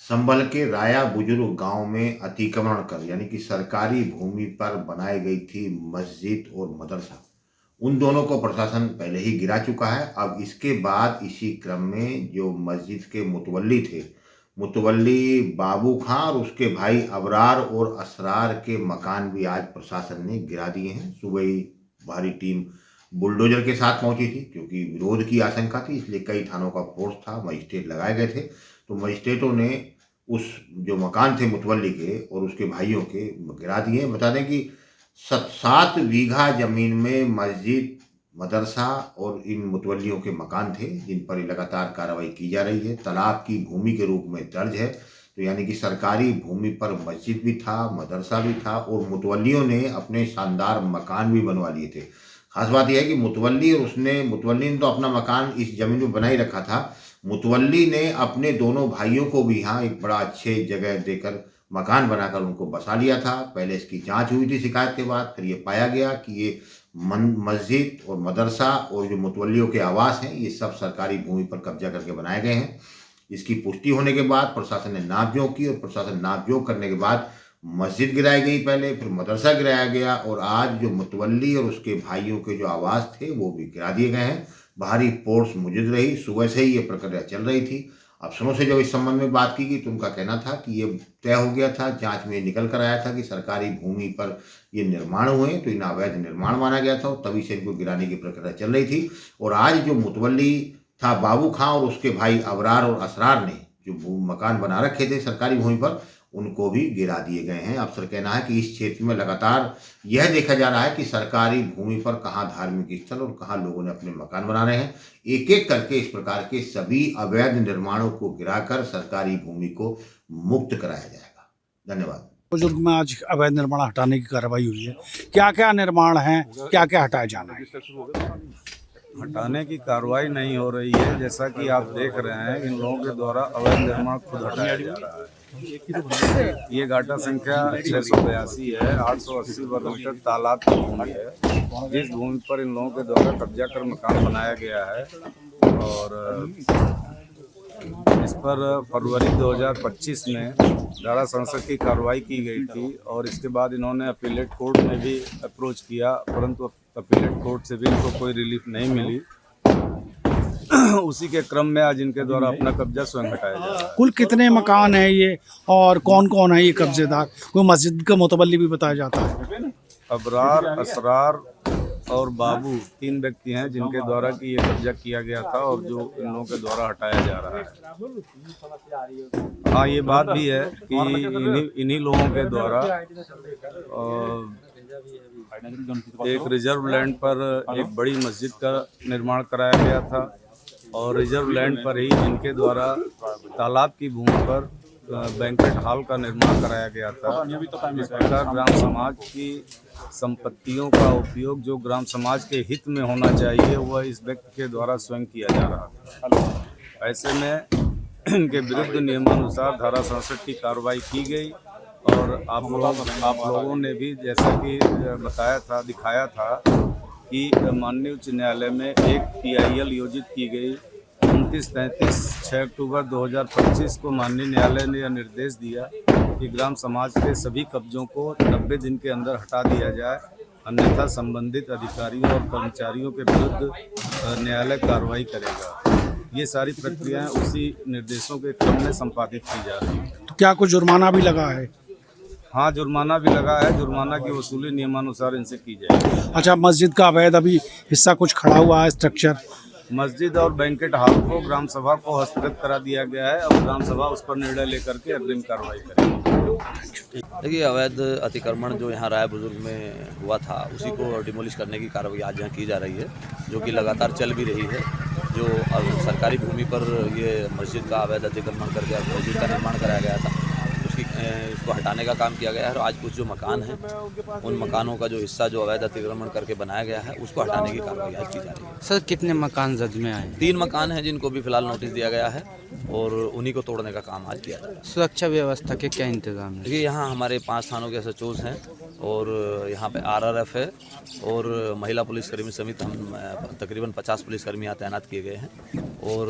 संभल के राया बुजुर्ग गांव में अतिक्रमण कर यानी कि सरकारी भूमि पर बनाई गई थी मस्जिद और मदरसा। उन दोनों को प्रशासन पहले ही गिरा चुका है। अब इसके बाद इसी क्रम में जो मस्जिद के मुतवल्ली थे, मुतवल्ली बाबू खां और उसके भाई अबरार और असरार के मकान भी आज प्रशासन ने गिरा दिए हैं। सुबह ही भारी टीम बुलडोजर के साथ पहुंची थी क्योंकि विरोध की आशंका थी, इसलिए कई थानों का फोर्स था, मजिस्ट्रेट लगाए गए थे। तो मजिस्ट्रेटों ने उस जो मकान थे मुतवल्ली के और उसके भाइयों के गिरा दिए। बता दें कि 7 बीघा जमीन में मस्जिद, मदरसा और इन मुतवल्लियों के मकान थे जिन पर लगातार कार्रवाई की जा रही है। तालाब की भूमि के रूप में दर्ज है, तो यानी कि सरकारी भूमि पर मस्जिद भी था, मदरसा भी था और मुतवल्लियों ने अपने शानदार मकान भी बनवा लिए थे। खास बात यह है कि मुतवल्ली ने तो अपना मकान इस जमीन में बना ही रखा था। मुतवल्ली ने अपने दोनों भाइयों को भी यहाँ एक बड़ा अच्छे जगह देकर मकान बनाकर उनको बसा लिया था। पहले इसकी जांच हुई थी शिकायत के बाद, फिर ये पाया गया कि ये मस्जिद और मदरसा और जो मुतवल्लियों के आवास हैं ये सब सरकारी भूमि पर कब्जा करके बनाए गए हैं। इसकी पुष्टि होने के बाद प्रशासन ने नापजोख की और प्रशासन नापजोख करने के बाद मस्जिद गिराई गई पहले, फिर मदरसा गिराया गया और आज जो मुतवल्ली और उसके भाइयों के जो आवास थे वो भी गिरा दिए गए हैं। भारी फोर्स मौजूद रही, सुबह से ही ये प्रक्रिया चल रही थी। अफसरों से जब इस संबंध में बात की गई तो उनका कहना था कि ये तय हो गया था, जांच में निकल कर आया था कि सरकारी भूमि पर ये निर्माण हुए, तो इन्हें अवैध निर्माण माना गया था और तभी से इनको गिराने की प्रक्रिया चल रही थी। और आज जो मुतवल्ली था बाबू खां और उसके भाई अबरार और असरार ने जो मकान बना रखे थे सरकारी भूमि पर, उनको भी गिरा दिए गए हैं। अफसर कहना है कि इस क्षेत्र में लगातार यह देखा जा रहा है कि सरकारी भूमि पर कहाँ धार्मिक स्थल और कहाँ लोगों ने अपने मकान बना रहे हैं। एक एक करके इस प्रकार के सभी अवैध निर्माणों को गिराकर सरकारी भूमि को मुक्त कराया जाएगा। धन्यवाद। बुजुर्ग में आज अवैध निर्माण हटाने की कार्रवाई हुई है। क्या क्या निर्माण है, क्या क्या हटाया जाना है? हटाने की कार्रवाई नहीं हो रही है। जैसा कि आप देख रहे हैं, इन लोगों के द्वारा अवैध निर्माण खुद हटाया जा रहा है। ये घाटा संख्या 682 है। 880 वर्ग मीटर तालाब की भूमि है, जिस भूमि पर इन लोगों के द्वारा कब्जा कर मकान बनाया गया है। और इस पर फरवरी 2025 में धारा 67 की कार्रवाई की गई थी और इसके बाद इन्होंने अपीलेट कोर्ट में भी अप्रोच किया, परंतु अपीलेट कोर्ट से भी इनको कोई रिलीफ नहीं मिली। उसी के क्रम में आज इनके द्वारा अपना कब्जा स्वयं हटाया जा रहा है। कुल कितने मकान हैं ये और कौन कौन है ये कब्जेदार? कोई मस्जिद का मुतवल्ली भी बताया जाता है। अबरार, असरार और बाबू 3 व्यक्ति हैं जिनके द्वारा कि ये कब्जा किया गया था और जो इन लोगों के द्वारा हटाया जा रहा है। हाँ, ये बात भी है कि इन्हीं लोगों के द्वारा एक रिजर्व लैंड पर एक बड़ी मस्जिद का निर्माण कराया गया था और रिजर्व लैंड पर ही इनके द्वारा तालाब की भूमि पर बैंक्वेट हॉल का निर्माण कराया गया था। इस प्रकार ग्राम समाज की संपत्तियों का उपयोग जो ग्राम समाज के हित में होना चाहिए वह इस व्यक्ति के द्वारा स्वयं किया जा रहा था। ऐसे में इनके विरुद्ध नियमानुसार धारा 67 की कार्रवाई की गई और आप लोगों ने भी जैसा कि बताया था, दिखाया था कि माननीय उच्च न्यायालय में एक PIL योजित की गई 29-33 6 अक्टूबर 2025 को माननीय न्यायालय ने यह निर्देश दिया कि ग्राम समाज के सभी कब्जों को 90 दिन के अंदर हटा दिया जाए, अन्यथा संबंधित अधिकारियों और कर्मचारियों के विरुद्ध न्यायालय कार्रवाई करेगा। ये सारी प्रक्रियाएं उसी निर्देशों के क्रम में संपादित की जा रही है। तो क्या कुछ जुर्माना भी लगा है? हाँ, जुर्माना भी लगा है। जुर्माना की वसूली नियमानुसार इनसे की जाएगी। अच्छा, मस्जिद का अवैध अभी हिस्सा कुछ खड़ा हुआ है स्ट्रक्चर? मस्जिद और बैंकेट हॉल को ग्राम सभा को हस्तगत करा दिया गया है। अब ग्राम सभा उस पर निर्णय लेकर के अग्रिम कार्रवाई करेगी। देखिए, अवैध अतिक्रमण जो यहाँ राय बुजुर्ग में हुआ था उसी को डिमोलिश करने की कार्रवाई आज यहाँ की जा रही है, जो कि लगातार चल भी रही है। जो सरकारी भूमि पर ये मस्जिद का अवैध अतिक्रमण करके मस्जिद का निर्माण कराया गया था उसको हटाने का काम किया गया है और आज कुछ जो मकान हैं उन मकानों का जो हिस्सा जो अवैध अतिक्रमण करके बनाया गया है उसको हटाने की कार्रवाई आज की जा रही है। सर, कितने मकान जद में आए? 3 मकान हैं जिनको भी फिलहाल नोटिस दिया गया है और उन्हीं को तोड़ने का काम आज किया जा रहा है। सुरक्षा व्यवस्था के क्या इंतजाम है? देखिए, यहाँ हमारे 5 थानों के SHOs हैं और यहाँ पे RRF है और महिला पुलिसकर्मी समेत हम तकरीबन 50 पुलिसकर्मी यहाँ तैनात किए गए हैं और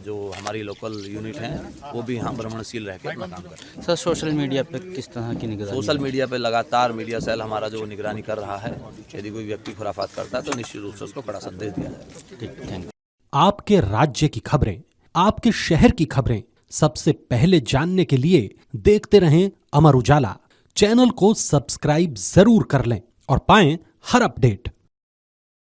जो हमारी लोकल यूनिट हैं वो भी यहाँ भ्रमणशील रह के अपना काम कर रहे हैं। सर सोशल मीडिया पे किस तरह की निगरानी? सोशल मीडिया पे लगातार मीडिया सेल हमारा जो निगरानी कर रहा है, यदि कोई व्यक्ति खुराफात करता है तो निश्चित रूप से उसको कड़ा संदेश दिया जाएगा। ठीक, थैंक यू। आपके राज्य की खबरें, आपके शहर की खबरें सबसे पहले जानने के लिए देखते रहें अमर उजाला। चैनल को सब्सक्राइब जरूर कर लें और पाएं हर अपडेट।